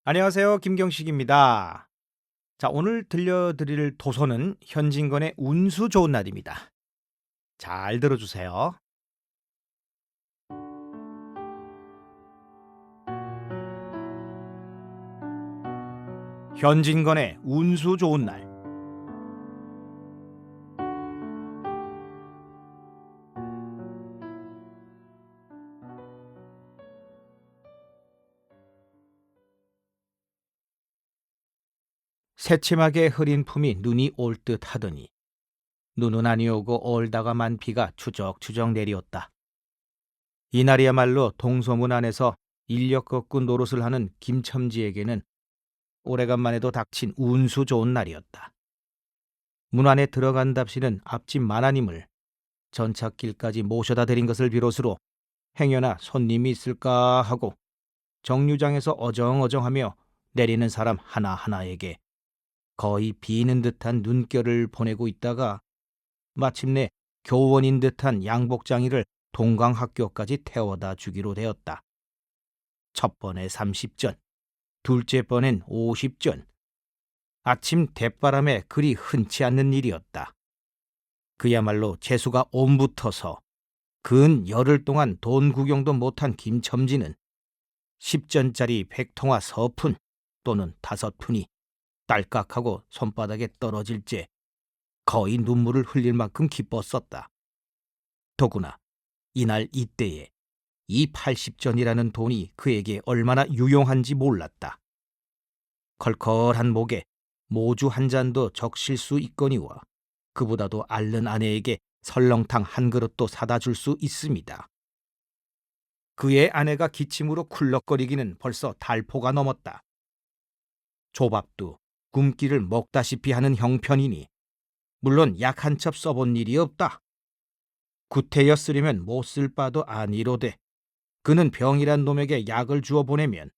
안녕하세요. 김경식입니다. 자, 오늘 들려드릴 도서는 현진건의 운수 좋은 날입니다. 잘 들어주세요. 현진건의 운수 좋은 날. 새침하게 흐린 품이 눈이 올 듯 하더니 눈은 아니오고 얼다가만 비가 추적추적 내리었다. 이날이야말로 동서문 안에서 인력 걷고 노릇을 하는 김첨지에게는 오래간만에도 닥친 운수 좋은 날이었다. 문 안에 들어간답시는 앞집 마나님을 전찻길까지 모셔다 드린 것을 비롯으로 행여나 손님이 있을까 하고 정류장에서 어정어정하며 내리는 사람 하나하나에게 거의 비는 듯한 눈결을 보내고 있다가 마침내 교원인 듯한 양복장이를 동강학교까지 태워다 주기로 되었다. 첫 번에 30전, 둘째 번엔 50전. 아침 대바람에 그리 흔치 않는 일이었다. 그야말로 재수가 옴붙어서 근 열흘 동안 돈 구경도 못한 김첨지는 10전짜리 백통화 서푼 또는 5푼이 딸깍하고 손바닥에 떨어질 째 거의 눈물을 흘릴 만큼 기뻤었다. 더구나 이날 이때에 이 80전이라는 돈이 그에게 얼마나 유용한지 몰랐다. 컬컬한 목에 모주 한 잔도 적실 수 있거니와 그보다도 앓는 아내에게 설렁탕 한 그릇도 사다 줄 수 있습니다. 그의 아내가 기침으로 쿨럭거리기는 벌써 달포가 넘었다. 조밥도 굶기를 먹다시피 하는 형편이니 물론 약 한 첩 써본 일이 없다. 구태여 쓰려면 못 쓸 바도 아니로되 그는 병이란 놈에게 약을 주어 보내면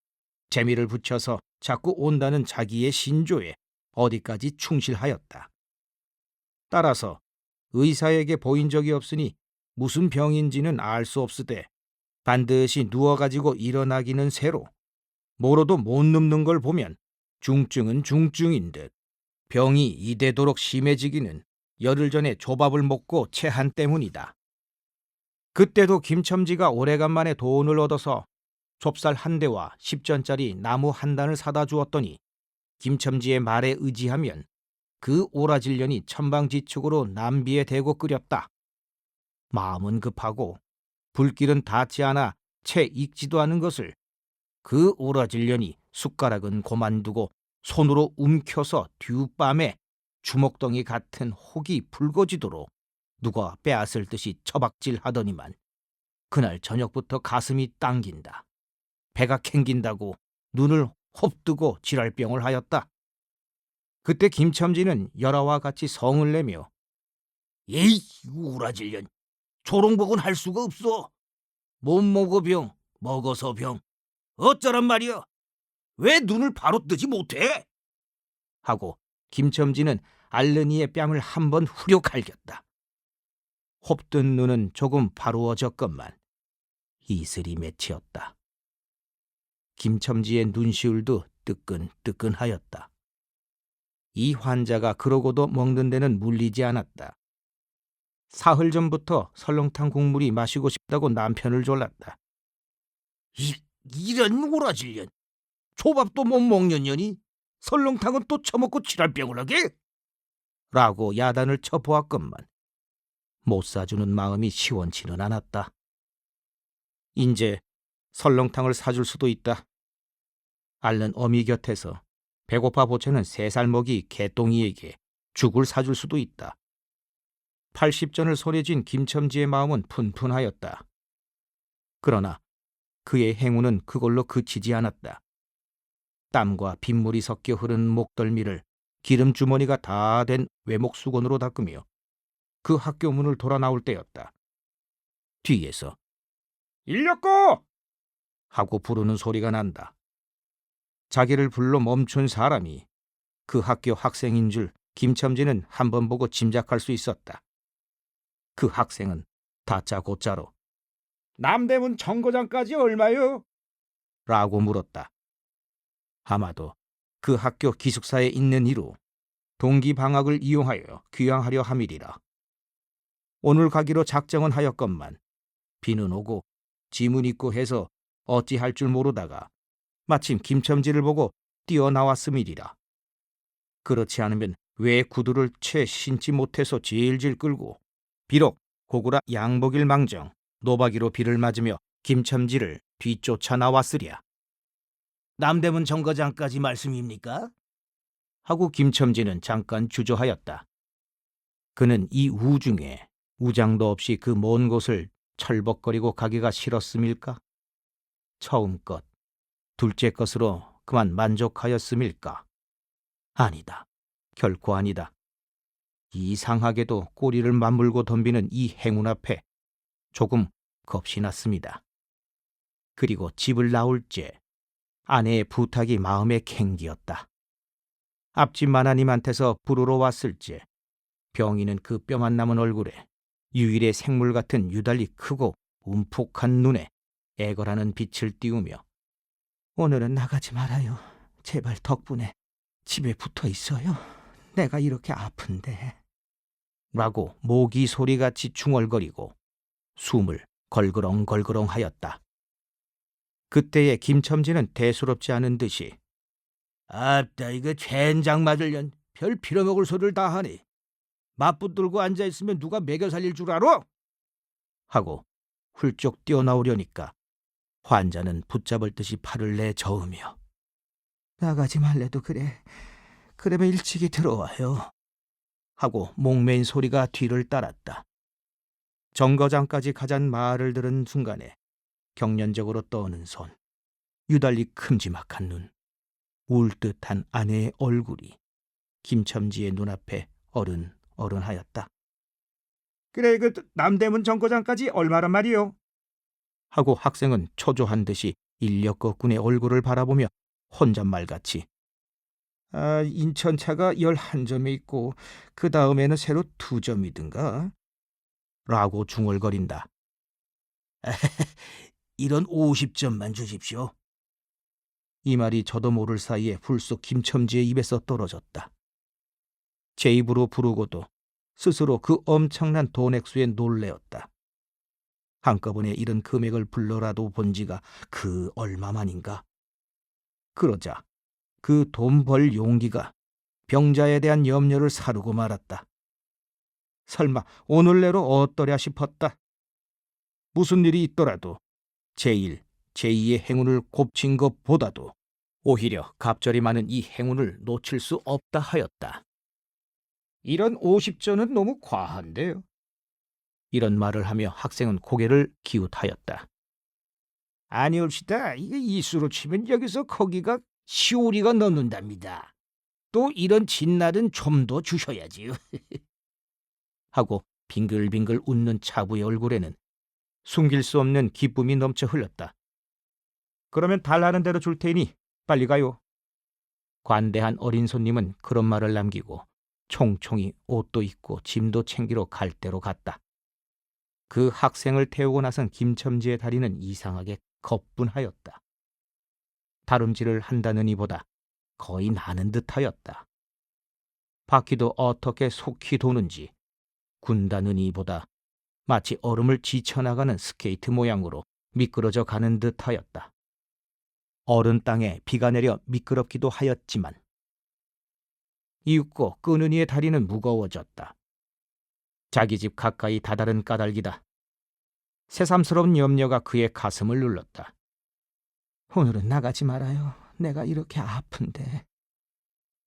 재미를 붙여서 자꾸 온다는 자기의 신조에 어디까지 충실하였다. 따라서 의사에게 보인 적이 없으니 무슨 병인지는 알 수 없으되 반드시 누워가지고 일어나기는 새로 모로도 못 눕는 걸 보면 중증은 중증인 듯 병이 이대도록 심해지기는 열흘 전에 조밥을 먹고 체한 때문이다. 그때도 김첨지가 오래간만에 돈을 얻어서 좁쌀 한 대와 10전짜리 나무 한 단을 사다 주었더니 김첨지의 말에 의지하면 그 오라질년이 천방지축으로 남비에 대고 끓였다. 마음은 급하고 불길은 닿지 않아 채 익지도 않은 것을 그 오라질년이 숟가락은 고만두고 손으로 움켜서 뒷밤에 주먹덩이 같은 혹이 붉어지도록 누가 빼앗을 듯이 처박질하더니만 그날 저녁부터 가슴이 당긴다. 배가 캥긴다고 눈을 홉뜨고 지랄병을 하였다. 그때 김첨지는 열아와 같이 성을 내며 에이 우라질년 조롱복은 할 수가 없어. 못 먹어 병 먹어서 병 어쩌란 말이야. 왜 눈을 바로 뜨지 못해? 하고 김첨지는 알른이의 뺨을 한 번 후려 갈겼다. 홉뜬 눈은 조금 바루어졌건만 이슬이 맺히었다. 김첨지의 눈시울도 뜨끈뜨끈하였다. 이 환자가 그러고도 먹는 데는 물리지 않았다. 사흘 전부터 설렁탕 국물이 마시고 싶다고 남편을 졸랐다. 이런 오라질년. 조밥도 못 먹는 년이 설렁탕은 또 처먹고 지랄병을 하게? 라고 야단을 쳐보았건만 못 사주는 마음이 시원치는 않았다. 인제 설렁탕을 사줄 수도 있다. 앓는 어미 곁에서 배고파 보채는 3살 먹이 개똥이에게 죽을 사줄 수도 있다. 80전을 손에 쥔 김첨지의 마음은 푼푼하였다. 그러나 그의 행운은 그걸로 그치지 않았다. 땀과 빗물이 섞여 흐른 목덜미를 기름주머니가 다 된 외목수건으로 닦으며 그 학교 문을 돌아 나올 때였다. 뒤에서 인력거! 하고 부르는 소리가 난다. 자기를 불러 멈춘 사람이 그 학교 학생인 줄 김첨지는 한 번 보고 짐작할 수 있었다. 그 학생은 다짜고짜로 남대문 정거장까지 얼마요? 라고 물었다. 아마도 그 학교 기숙사에 있는 이로 동기 방학을 이용하여 귀향하려 함이리라. 오늘 가기로 작정은 하였건만 비는 오고 지문 있고 해서 어찌할 줄 모르다가 마침 김첨지를 보고 뛰어나왔음이리라. 그렇지 않으면 왜 구두를 채 신지 못해서 질질 끌고 비록 고구라 양복일 망정 노박이로 비를 맞으며 김첨지를 뒤쫓아 나왔으랴. 남대문 정거장까지 말씀입니까? 하고 김첨지는 잠깐 주저하였다. 그는 이 우중에 우장도 없이 그 먼 곳을 철벅거리고 가기가 싫었음일까? 처음 것, 둘째 것으로 그만 만족하였음일까? 아니다. 결코 아니다. 이상하게도 꼬리를 맞물고 덤비는 이 행운 앞에 조금 겁이 났습니다. 그리고 집을 나올 때 아내의 부탁이 마음에 캥기었다. 앞집 마나님한테서 부르러 왔을 때 병이는 그 뼈만 남은 얼굴에 유일의 생물 같은 유달리 크고 움푹한 눈에 애걸하는 빛을 띄우며 오늘은 나가지 말아요. 제발 덕분에 집에 붙어 있어요. 내가 이렇게 아픈데. 라고 모기 소리같이 중얼거리고 숨을 걸그렁걸그렁 하였다. 그때에 김첨지는 대수롭지 않은 듯이 아따, 이거 젠장 맞을년 별 빌어먹을 소리를 다 하네. 맞붙들고 앉아있으면 누가 먹여 살릴 줄 알아? 하고 훌쩍 뛰어나오려니까 환자는 붙잡을 듯이 팔을 내저으며 나가지 말래도 그래. 그러면 일찍이 들어와요. 하고 목매인 소리가 뒤를 따랐다. 정거장까지 가잔 말을 들은 순간에 경련적으로 떠오는 손, 유달리 큼지막한 눈, 울 듯한 아내의 얼굴이 김첨지의 눈앞에 어른어른하였다. 그래, 그 남대문 정거장까지 얼마란 말이요? 하고 학생은 초조한 듯이 인력거꾼의 얼굴을 바라보며 혼잣말같이 인천차가 11점에 있고 그 다음에는 새로 2점이든가 라고 중얼거린다. 이런 50점만 주십시오. 이 말이 저도 모를 사이에 불쑥 김첨지의 입에서 떨어졌다. 제 입으로 부르고도 스스로 그 엄청난 돈 액수에 놀래었다. 한꺼번에 이런 금액을 불러라도 본 지가 그 얼마만인가. 그러자 그 돈 벌 용기가 병자에 대한 염려를 사르고 말았다. 설마 오늘 내로 어떠랴 싶었다. 무슨 일이 있더라도 제1, 제2의 행운을 곱친 것보다도 오히려 갑절이 많은 이 행운을 놓칠 수 없다 하였다. 이런 50전은 너무 과한데요. 이런 말을 하며 학생은 고개를 기웃하였다. 아니옵시다. 이게 이수로 치면 여기서 거기가 시오리가 넘는답니다. 또 이런 진날은 좀 더 주셔야지요. 하고 빙글빙글 웃는 차부의 얼굴에는 숨길 수 없는 기쁨이 넘쳐 흘렀다. 그러면 달라는 대로 줄 테니 빨리 가요. 관대한 어린 손님은 그런 말을 남기고 총총히 옷도 입고 짐도 챙기러 갈 대로 갔다. 그 학생을 태우고 나선 김첨지의 다리는 이상하게 거뿐하였다. 다름질을 한다는 이보다 거의 나는 듯하였다. 바퀴도 어떻게 속히 도는지 군다는 이보다 마치 얼음을 지쳐나가는 스케이트 모양으로 미끄러져 가는 듯하였다. 얼은 땅에 비가 내려 미끄럽기도 하였지만 이윽고 끄는 이의 다리는 무거워졌다. 자기 집 가까이 다다른 까닭이다. 새삼스러운 염려가 그의 가슴을 눌렀다. 오늘은 나가지 말아요. 내가 이렇게 아픈데.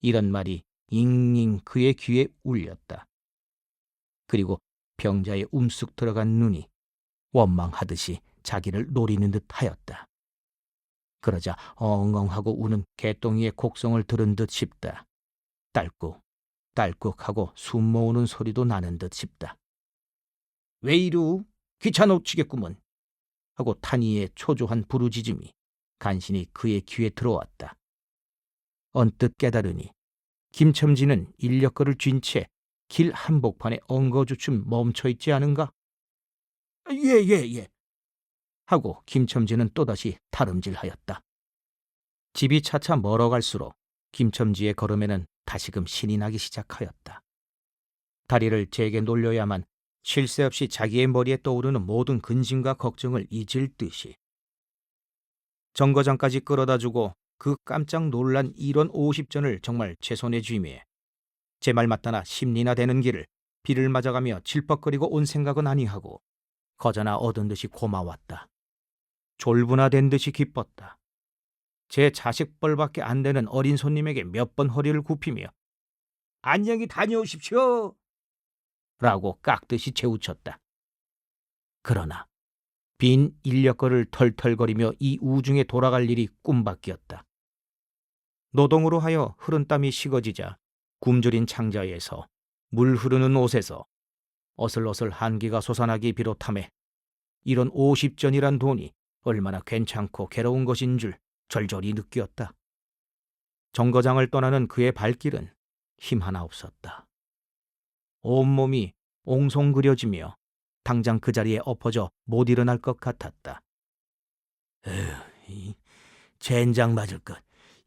이런 말이 잉잉 그의 귀에 울렸다. 그리고 병자의 움쑥 들어간 눈이 원망하듯이 자기를 노리는 듯 하였다. 그러자 엉엉하고 우는 개똥이의 곡성을 들은 듯 싶다. 딸꾹, 딸꾹하고 숨 모으는 소리도 나는 듯 싶다. 왜 이루? 귀차 놓치겠구먼. 하고 탄이의 초조한 부르짖음이 간신히 그의 귀에 들어왔다. 언뜻 깨달으니 김첨지는 인력거를 쥔 채 길 한복판에 엉거주춤 멈춰있지 않은가? 예. 하고 김첨지는 또다시 다름질하였다. 집이 차차 멀어갈수록 김첨지의 걸음에는 다시금 신이 나기 시작하였다. 다리를 제게 놀려야만 쉴 새 없이 자기의 머리에 떠오르는 모든 근심과 걱정을 잊을 듯이. 정거장까지 끌어다주고 그 깜짝 놀란 1원 50전을 정말 제 손에 쥐매 제 말 맞다나 10리나 되는 길을 비를 맞아가며 질퍽거리고 온 생각은 아니하고 거저나 얻은 듯이 고마웠다. 졸분하된 듯이 기뻤다. 제 자식뻘밖에 안 되는 어린 손님에게 몇 번 허리를 굽히며 안녕히 다녀오십시오. 라고 깍듯이 재우쳤다. 그러나 빈 인력거를 털털거리며 이 우중에 돌아갈 일이 꿈밖이었다. 노동으로 하여 흐른 땀이 식어지자 굶주린 창자에서 물 흐르는 옷에서 어슬어슬 한기가 솟아나기 비롯하며 이런 50전이란 돈이 얼마나 괜찮고 괴로운 것인 줄 절절히 느끼었다. 정거장을 떠나는 그의 발길은 힘 하나 없었다. 온몸이 옹송그려지며 당장 그 자리에 엎어져 못 일어날 것 같았다. 이 젠장 맞을 것.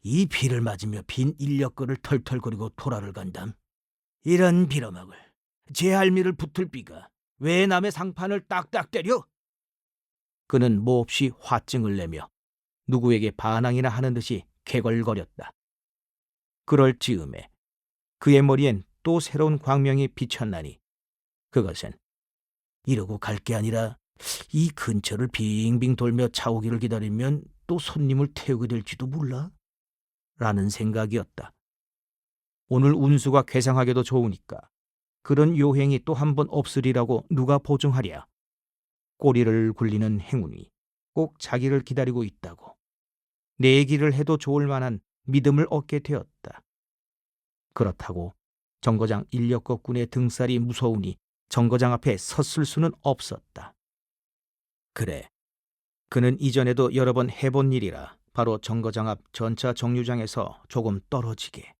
이 비를 맞으며 빈 인력거를 털털거리고 돌아를 간담. 이런 빌어먹을. 제 할미를 붙을 비가 왜 남의 상판을 딱딱 때려? 그는 몹시 화증을 내며 누구에게 반항이나 하는 듯이 개걸거렸다. 그럴 즈음에 그의 머리엔 또 새로운 광명이 비쳤나니 그것은 이러고 갈 게 아니라 이 근처를 빙빙 돌며 차오기를 기다리면 또 손님을 태우게 될지도 몰라? 라는 생각이었다. 오늘 운수가 괴상하게도 좋으니까 그런 요행이 또 한 번 없으리라고 누가 보증하랴. 꼬리를 굴리는 행운이 꼭 자기를 기다리고 있다고 내기를 해도 좋을 만한 믿음을 얻게 되었다. 그렇다고 정거장 인력거꾼의 등살이 무서우니 정거장 앞에 섰을 수는 없었다. 그래, 그는 이전에도 여러 번 해본 일이라 바로 정거장 앞 전차 정류장에서 조금 떨어지게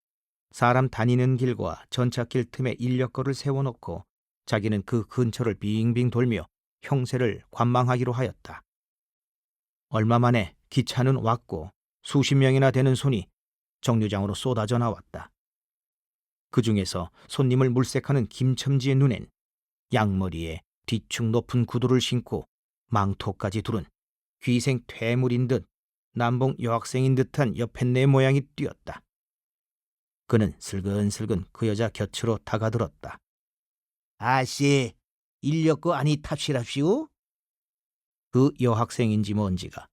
사람 다니는 길과 전차길 틈에 인력거를 세워놓고 자기는 그 근처를 빙빙 돌며 형세를 관망하기로 하였다. 얼마 만에 기차는 왔고 수십 명이나 되는 손이 정류장으로 쏟아져 나왔다. 그 중에서 손님을 물색하는 김첨지의 눈엔 양머리에 뒤축 높은 구두를 신고 망토까지 두른 귀생 퇴물인 듯 남봉 여학생인 듯한 여편네 모양이 띄었다. 그는 슬근슬근 그 여자 곁으로 다가들었다. 아씨, 인력거 아니 탑실합시오? 그 여학생인지 뭔지가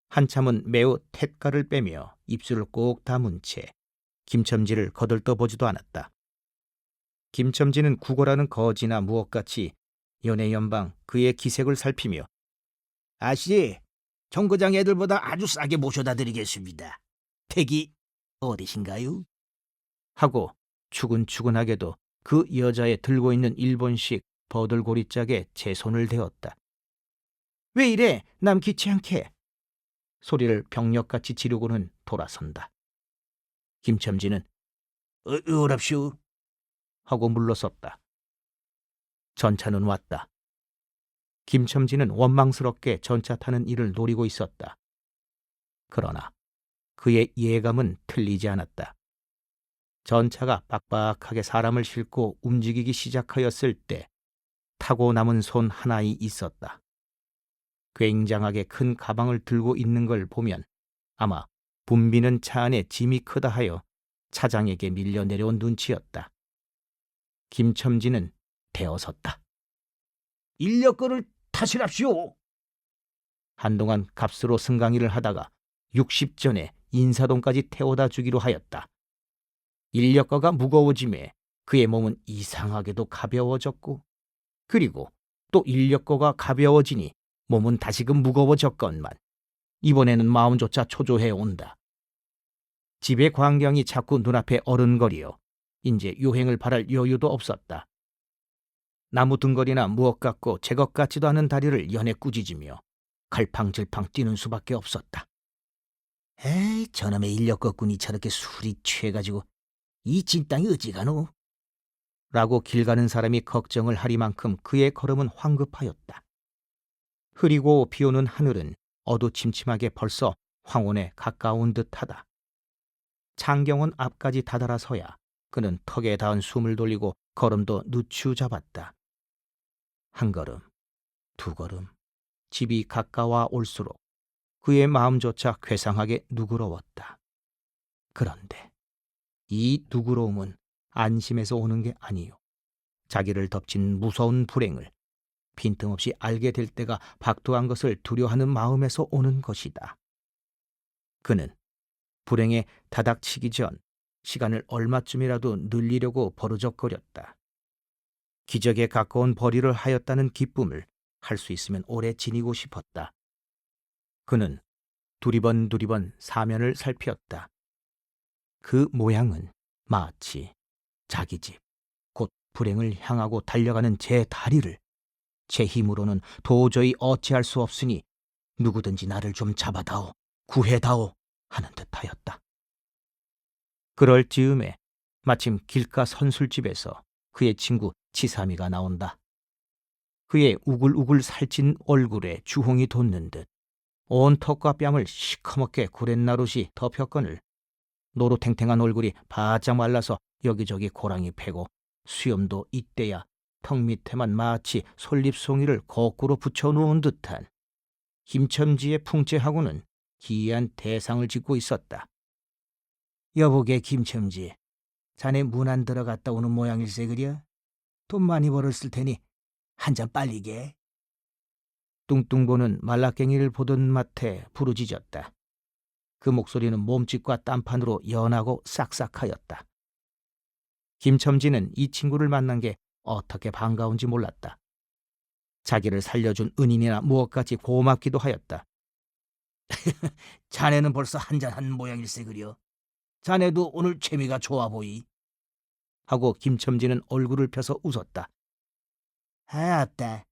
한참은 매우 텟가를 빼며 입술을 꼭 다문 채 김첨지를 거들떠보지도 않았다. 김첨지는 구걸하는 거지나 무엇같이 연애연방 그의 기색을 살피며 아씨, 정거장 애들보다 아주 싸게 모셔다 드리겠습니다. 댁이 어디신가요? 하고 추근추근하게도 그 여자의 들고 있는 일본식 버들고리짝에 제 손을 대었다. 왜 이래, 남 귀찮게? 소리를 병력같이 지르고는 돌아선다. 김첨지는 어랍쇼 하고 물러섰다. 전차는 왔다. 김첨지는 원망스럽게 전차 타는 일을 노리고 있었다. 그러나 그의 예감은 틀리지 않았다. 전차가 빡빡하게 사람을 싣고 움직이기 시작하였을 때 타고 남은 손 하나이 있었다. 굉장하게 큰 가방을 들고 있는 걸 보면 아마 붐비는 차 안에 짐이 크다 하여 차장에게 밀려 내려온 눈치였다. 김첨지는 대어섰다. 인력거를 타시랍시오. 한동안 값으로 승강이를 하다가 60전에 인사동까지 태워다 주기로 하였다. 인력거가 무거워짐에 그의 몸은 이상하게도 가벼워졌고 그리고 또 인력거가 가벼워지니 몸은 다시금 무거워졌건만 이번에는 마음조차 초조해 온다. 집의 광경이 자꾸 눈앞에 어른거리어 이제 요행을 바랄 여유도 없었다. 나무 등거리나 무엇 같고 제것 같지도 않은 다리를 연해 꾸짖으며 갈팡질팡 뛰는 수밖에 없었다. 에이, 저놈의 인력거꾼이 저렇게 술이 취해가지고 이 진땅이 어찌 가노? 라고 길 가는 사람이 걱정을 하리만큼 그의 걸음은 황급하였다. 흐리고 비오는 하늘은 어두침침하게 벌써 황혼에 가까운 듯하다. 창경은 앞까지 다다라서야 그는 턱에 닿은 숨을 돌리고 걸음도 누추 잡았다. 한 걸음, 두 걸음, 집이 가까워 올수록 그의 마음조차 괴상하게 누그러웠다. 그런데 이 누그러움은 안심에서 오는 게 아니요, 자기를 덮친 무서운 불행을 빈틈없이 알게 될 때가 박두한 것을 두려워하는 마음에서 오는 것이다. 그는 불행에 다닥치기 전 시간을 얼마쯤이라도 늘리려고 버르적거렸다. 기적에 가까운 벌이를 하였다는 기쁨을 할 수 있으면 오래 지니고 싶었다. 그는 두리번 사면을 살피었다. 그 모양은 마치 자기 집, 곧 불행을 향하고 달려가는 제 다리를 제 힘으로는 도저히 어찌할 수 없으니 누구든지 나를 좀 잡아다오, 구해다오 하는 듯하였다. 그럴 즈음에 마침 길가 선술집에서 그의 친구 치삼이가 나온다. 그의 우글우글 살찐 얼굴에 주홍이 돋는 듯 온 턱과 뺨을 시커멓게 구렛나룻이 덮였거늘 노루탱탱한 얼굴이 바짝 말라서 여기저기 고랑이 패고 수염도 이때야 턱 밑에만 마치 솔잎송이를 거꾸로 붙여놓은 듯한 김첨지의 풍채하고는 기이한 대상을 짓고 있었다. 여보게 김첨지, 자네 문 안 들어갔다 오는 모양일세 그려? 돈 많이 벌었을 테니 한 잔 빨리게. 뚱뚱보는 말라깽이를 보던 맛에 부르짖었다. 그 목소리는 몸짓과 딴판으로 연하고 싹싹하였다. 김첨지는 이 친구를 만난 게 어떻게 반가운지 몰랐다. 자기를 살려준 은인이나 무엇같이 고맙기도 하였다. 자네는 벌써 한잔한 모양일세 그려. 자네도 오늘 재미가 좋아 보이. 하고 김첨지는 얼굴을 펴서 웃었다. 아따,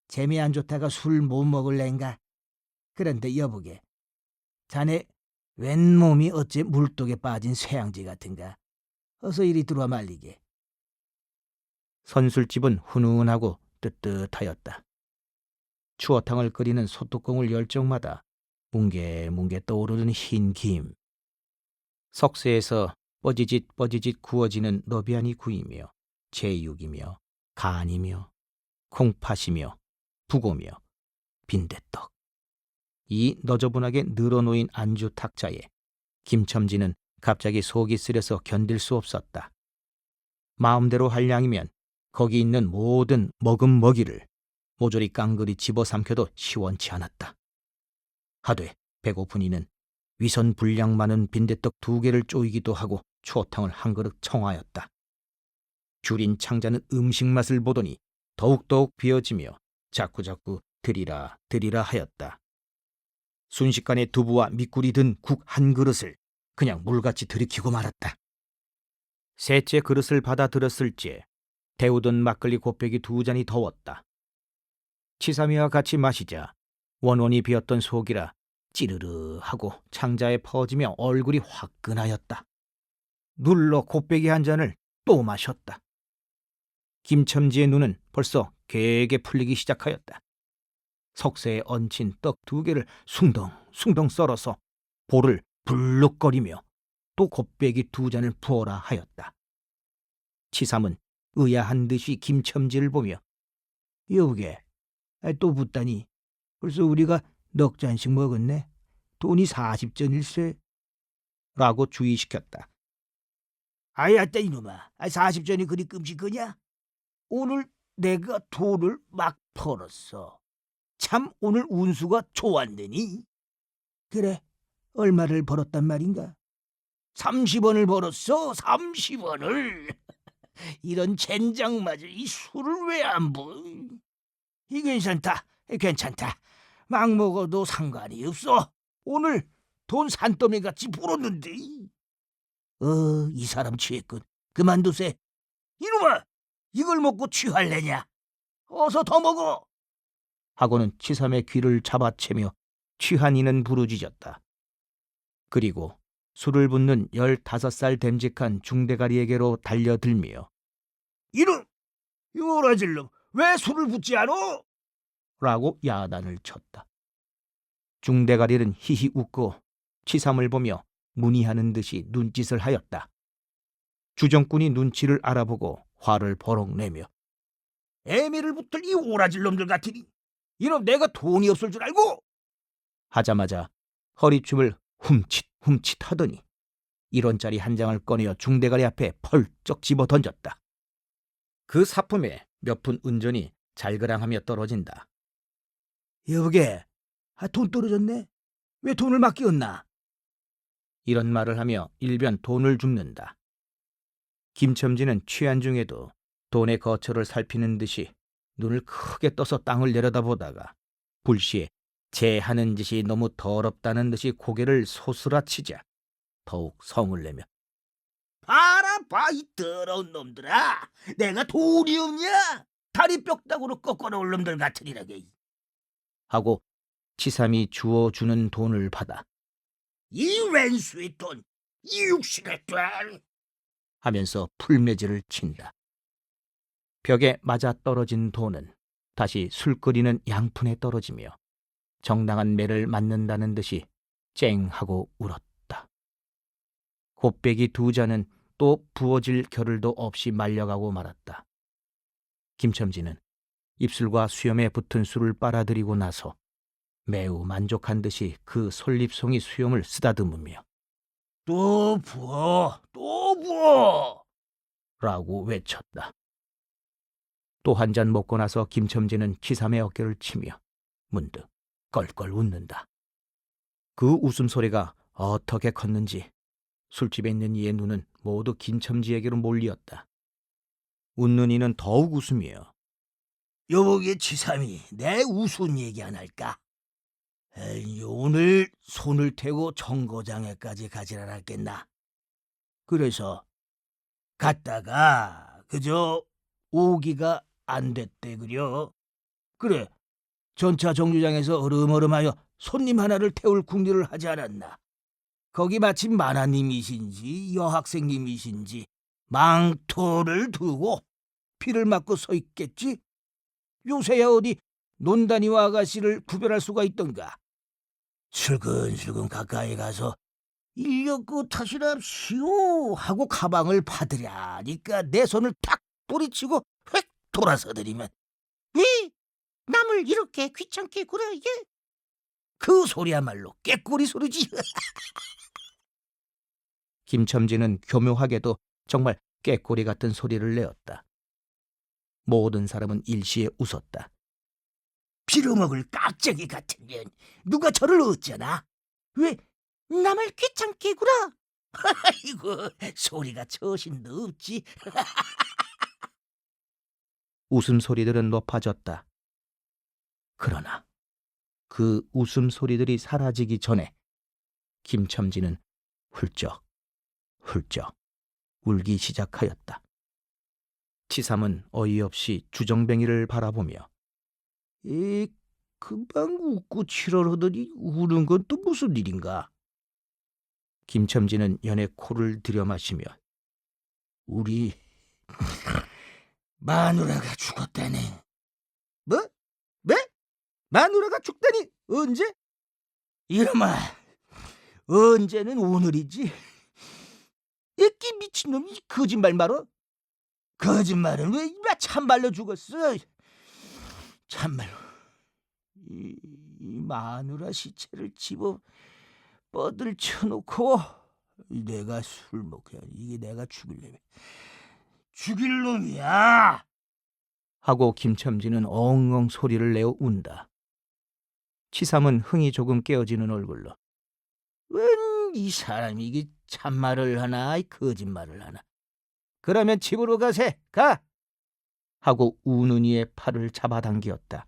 재미 안 좋다가 술 못 먹을랜가. 그런데 여보게, 자네 웬 몸이 어째 물독에 빠진 쇠양지 같은가. 어서 이리 들어와 말리게. 선술집은 훈훈하고 뜨뜻하였다. 추어탕을 끓이는 소뚜껑을 열 적마다 뭉게뭉게 떠오르는 흰 김. 석쇠에서 뻐지짓 구워지는 너비안이 구이며 제육이며 간이며 콩팥이며 북오며 빈대떡. 이 너저분하게 늘어놓인 안주 탁자에 김첨지는 갑자기 속이 쓰려서 견딜 수 없었다. 마음대로 할 양이면 거기 있는 모든 먹음 먹이를 모조리 깡그리 집어삼켜도 시원치 않았다. 하되 배고픈 이는 위선 분량 많은 빈대떡 2개를 쪼이기도 하고 추어탕을 한 그릇 청하였다. 줄인 창자는 음식 맛을 보더니 더욱더욱 비어지며 자꾸자꾸 드리라 하였다. 순식간에 두부와 밑굴이 든 국 한 그릇을 그냥 물같이 들이키고 말았다. 셋째 그릇을 받아 들었을지 데우던 막걸리 곱빼기 2잔이 더웠다. 치삼이와 같이 마시자 원원이 비었던 속이라 찌르르 하고 창자에 퍼지며 얼굴이 화끈하였다. 눌러 곱빼기 한 잔을 또 마셨다. 김첨지의 눈은 벌써 개게 풀리기 시작하였다. 석쇠에 얹힌 떡 2개를 숭덩숭덩 썰어서 볼을 불룩거리며 또 곱빼기 2잔을 부어라 하였다. 치삼은 의아한 듯이 김첨지를 보며 여보게, 또 붓다니 벌써 우리가 넉 잔씩 먹었네. 돈이 40전일세. 라고 주의시켰다. 아야따 이놈아, 40전이 그리 끔찍하냐? 오늘 내가 돈을 막 벌었어. 참 오늘 운수가 좋았느니. 그래, 얼마를 벌었단 말인가? 30원을 벌었어, 30원을. 이런 젠장맞을 이 술을 왜 안 부? 이 괜찮다. 막 먹어도 상관이 없어. 오늘 돈 산더미같이 불었는데. 이 사람 취했군. 그만두세. 이놈아, 이걸 먹고 취할래냐? 어서 더 먹어. 하고는 치삼의 귀를 잡아채며 취한 이는 부르짖었다. 그리고 술을 붓는 15살 됨직한 중대가리에게로 달려들며 이놈! 요라질 놈! 왜 술을 붓지 않어? 라고 야단을 쳤다. 중대가리는 히히 웃고 치삼을 보며 문의하는 듯이 눈짓을 하였다. 주정꾼이 눈치를 알아보고 화를 버럭 내며 애미를 붙들 이 오라질 놈들 같으니 이놈 내가 돈이 없을 줄 알고. 하자마자 허리춤을 훔칫훔칫 하더니 1원짜리 한 장을 꺼내어 중대가리 앞에 펄쩍 집어 던졌다. 그 사품에 몇 푼 은전이 잘그랑하며 떨어진다. 여보게, 돈 떨어졌네. 왜 돈을 맡기었나? 이런 말을 하며 일변 돈을 줍는다. 김첨지는 취한 중에도 돈의 거처를 살피는 듯이 눈을 크게 떠서 땅을 내려다보다가 불시에 제 하는 짓이 너무 더럽다는 듯이 고개를 소스라치자 더욱 성을 내며 봐라 봐, 이 더러운 놈들아. 내가 돈이 없냐? 다리 뼈다구로 꺾어놓을 놈들 같으리라게. 하고 치삼이 주어주는 돈을 받아 이 왼수의 돈, 이 육신의 돈. 하면서 풀매질을 친다. 벽에 맞아 떨어진 돈은 다시 술 끓이는 양푼에 떨어지며 정당한 매를 맞는다는 듯이 쨍하고 울었다. 곱배기 2잔은 또 부어질 겨를도 없이 말려가고 말았다. 김첨지는 입술과 수염에 붙은 술을 빨아들이고 나서 매우 만족한 듯이 그 솔잎송이 수염을 쓰다듬으며 또 부어, 또 부어. 라고 외쳤다. 또 한 잔 먹고 나서 김첨지는 치삼의 어깨를 치며 문득 껄껄 웃는다. 그 웃음소리가 어떻게 컸는지 술집에 있는 이의 눈은 모두 김첨지에게로 몰리었다. 웃는 이는 더욱 웃으며 여보게 치삼이 내 우스운 얘기 안 할까? 에이, 오늘 손을 태고 정거장에까지 가지 않았겠나? 그래서 갔다가 그저 오기가 안 됐대 그려. 그래, 전차 정류장에서 얼음얼음하여 손님 하나를 태울 궁리를 하지 않았나? 거기 마침 만화님이신지 여학생님이신지 망토를 두고 피를 맞고 서 있겠지? 요새야 어디 논다니와 아가씨를 구별할 수가 있던가? 슬근슬근 가까이 가서 인력그 탓이랍시오 하고 가방을 받으려니까 내 손을 탁 뿌리치고 획 돌아서더니만 왜 남을 이렇게 귀찮게 굴어 이게? 그 소리야말로 꾀꼬리 소리지. 김첨지는 교묘하게도 정말 꾀꼬리 같은 소리를 내었다. 모든 사람은 일시에 웃었다. 빌어먹을 깍쟁이 같은 년 누가 저를 어쩌나? 왜 남을 귀찮게 굴어? 아이고 소리가 처신도 없지. 웃음소리들은 높아졌다. 그러나 그 웃음소리들이 사라지기 전에 김첨지는 훌쩍 울기 시작하였다. 치삼은 어이없이 주정뱅이를 바라보며 금방 웃고 치러하더니 우는 건 또 무슨 일인가? 김첨지는 연에 코를 들여마시며 우리 마누라가 죽었다네. 뭐? 마누라가 죽다니? 언제? 이놈아, 언제는 오늘이지. 애끼 미친놈이 거짓말 말어? 거짓말은 왜 이마 참말로 죽었어? 참말로 이 마누라 시체를 집어 뻗들쳐놓고 내가 술 먹어야 이게 내가 죽일 놈이야. 하고 김첨지는 엉엉 소리를 내어 운다. 치삼은 흥이 조금 깨어지는 얼굴로 웬 이 사람이 이게 참말을 하나 거짓말을 하나. 그러면 집으로 가세. 가. 하고 우는 이의 팔을 잡아당기었다.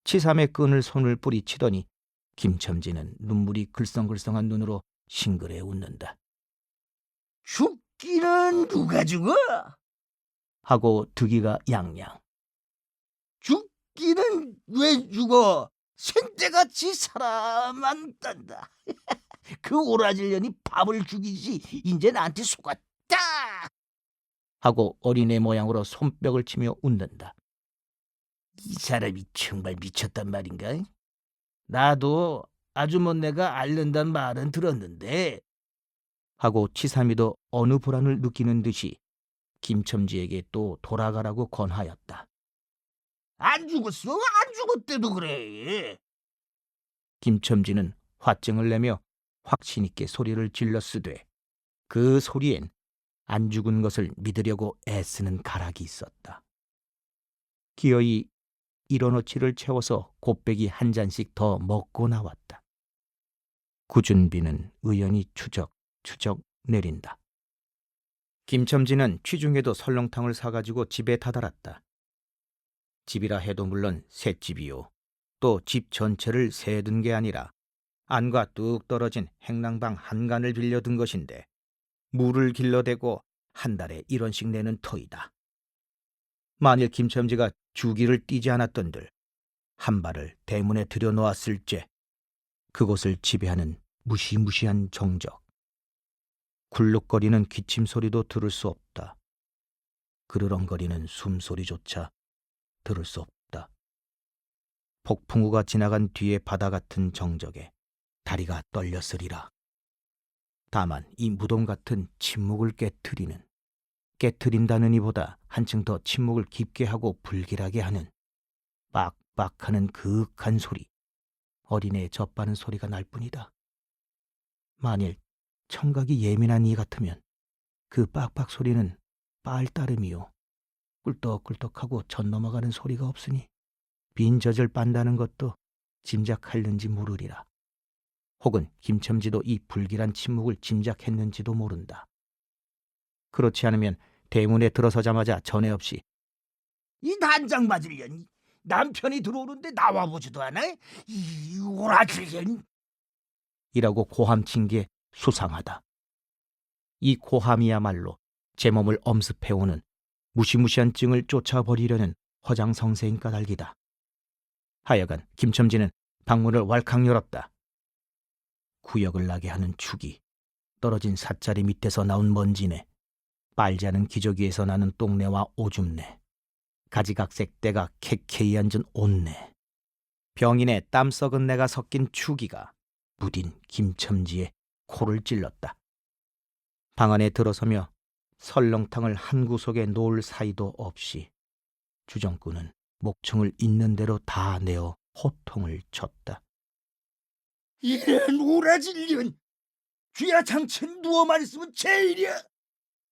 치삼의 끈을 손을 뿌리치더니 김첨지는 눈물이 글썽글썽한 눈으로 싱그레 웃는다. 죽기는 누가 죽어? 하고 득이가 양양. 죽기는 왜 죽어? 생때같이 살아만단다. 그 오라질년이 밥을 죽이지 인제 나한테 속았다. 하고 어린애 모양으로 손뼉을 치며 웃는다. 이 사람이 정말 미쳤단 말인가? 나도 아주머니가 앓는단 말은 들었는데 하고 치삼이도 어느 불안을 느끼는 듯이 김첨지에게 또 돌아가라고 권하였다. 안 죽었어? 안 죽었대도 그래. 김첨지는 화증을 내며 확신 있게 소리를 질렀으되 그 소리엔 안 죽은 것을 믿으려고 애쓰는 가락이 있었다. 기어이 일어너치를 채워서 곱빼기 한 잔씩 더 먹고 나왔다. 굳은 비는 의연히 추적추적 내린다. 김첨지는 취중에도 설렁탕을 사가지고 집에 다다랐다. 집이라 해도 물론 셋집이요. 또 집 전체를 세든 게 아니라 안과 뚝 떨어진 행랑방 한간을 빌려든 것인데 물을 길러대고 한 달에 1원씩 내는 터이다. 만일 김첨지가 주기를 띄지 않았던들 한 발을 대문에 들여놓았을째 그곳을 지배하는 무시무시한 정적. 굴룩거리는 기침 소리도 들을 수 없다. 그르렁거리는 숨소리조차 들을 수 없다. 폭풍우가 지나간 뒤의 바다 같은 정적에 다리가 떨렸으리라. 다만 이 무덤 같은 침묵을 깨트린다는 이보다 한층 더 침묵을 깊게 하고 불길하게 하는 빡빡하는 그윽한 소리, 어린애의 젖바는 소리가 날 뿐이다. 만일 청각이 예민한 이 같으면 그 빡빡 소리는 빨 따름이요. 꿀떡꿀떡하고 젖 넘어가는 소리가 없으니 빈 젖을 빤다는 것도 짐작할는지 모르리라. 혹은 김첨지도 이 불길한 침묵을 짐작했는지도 모른다. 그렇지 않으면 대문에 들어서자마자 전에 없이 이 단장 맞으려니 남편이 들어오는데 나와보지도 않아? 이 오라질년. 이라고 고함친 게 수상하다. 이 고함이야말로 제 몸을 엄습해오는 무시무시한 증을 쫓아버리려는 허장성세인 까닭이다. 하여간 김첨지는 방문을 왈칵 열었다. 구역을 나게 하는 축이, 떨어진 삿자리 밑에서 나온 먼지네, 빨지 않은 기저귀에서 나는 똥내와 오줌내, 가지각색 때가 캐캐이 앉은 옷내, 병인의 땀 썩은 내가 섞인 추기가 무딘 김첨지의 코를 찔렀다. 방 안에 들어서며 설렁탕을 한 구석에 놓을 사이도 없이 주정꾼은 목청을 있는 대로 다 내어 호통을 쳤다. 이런 오라질년. 쥐야 장치 누워만 있으면 제일이야.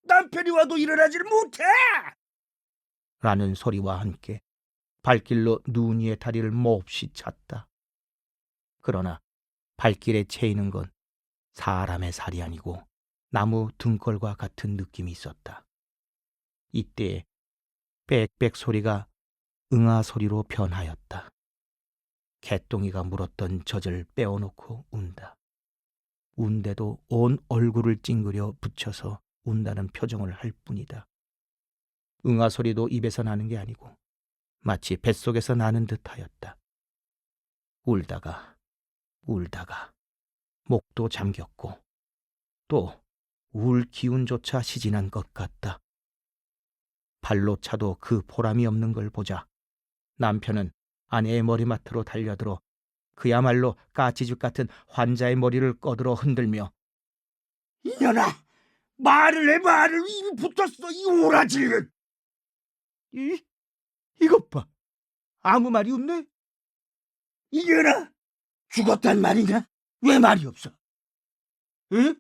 남편이 와도 일어나질 못해. 라는 소리와 함께 발길로 눈 위의 다리를 몹시 찼다. 그러나 발길에 채이는 건 사람의 살이 아니고 나무 등골과 같은 느낌이 있었다. 이때에 빽빽 소리가 응아 소리로 변하였다. 개똥이가 물었던 젖을 빼어놓고 운다. 운데도 온 얼굴을 찡그려 붙여서 운다는 표정을 할 뿐이다. 응아 소리도 입에서 나는 게 아니고 마치 뱃속에서 나는 듯하였다. 울다가 목도 잠겼고 또 울 기운조차 시진한 것 같다. 발로 차도 그 보람이 없는 걸 보자 남편은 아내의 머리맡으로 달려들어 그야말로 까치죽 같은 환자의 머리를 꺼들어 흔들며 이년아, 말을 해 말을. 입이 붙었어 이 오라질년. 이것 봐, 아무 말이 없네. 이년아, 죽었단 말이냐? 왜 말이 없어? 응?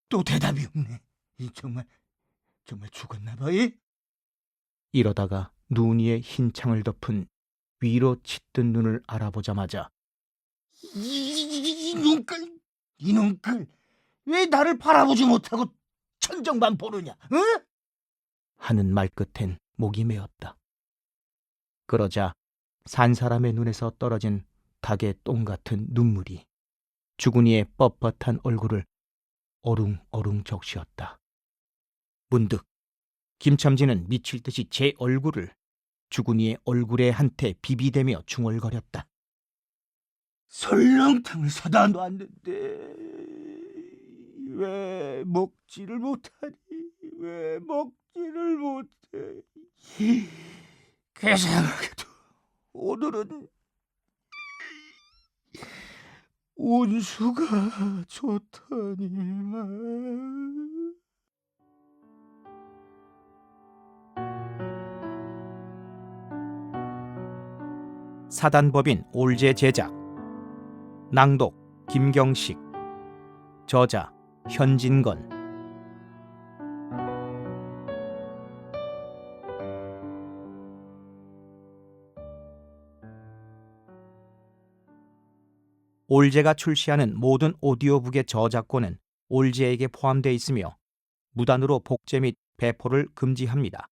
또 대답이 없네. 이 정말 죽었나 봐. 이러다가 눈 위에 흰 창을 덮은 위로 짙은 눈을 알아보자마자 이 눈깔, 왜 나를 바라보지 못하고 천정만 보느냐? 응? 하는 말끝엔 목이 메었다. 그러자 산 사람의 눈에서 떨어진 닭의 똥 같은 눈물이 주군이의 뻣뻣한 얼굴을 어룽어룽 적시었다. 문득 김첨지는 미칠 듯이 제 얼굴을 주군이의 얼굴에 한테 비비대며 중얼거렸다. 설렁탕을 사다 놨는데 왜 먹지를 못하니? 왜 먹지를 못해? 괴상하게도 오늘은 운수가 좋다니만. 사단법인 올제 제작, 낭독 김경식, 저자 현진건. 올제가 출시하는 모든 오디오북의 저작권은 올제에게 포함되어 있으며 무단으로 복제 및 배포를 금지합니다.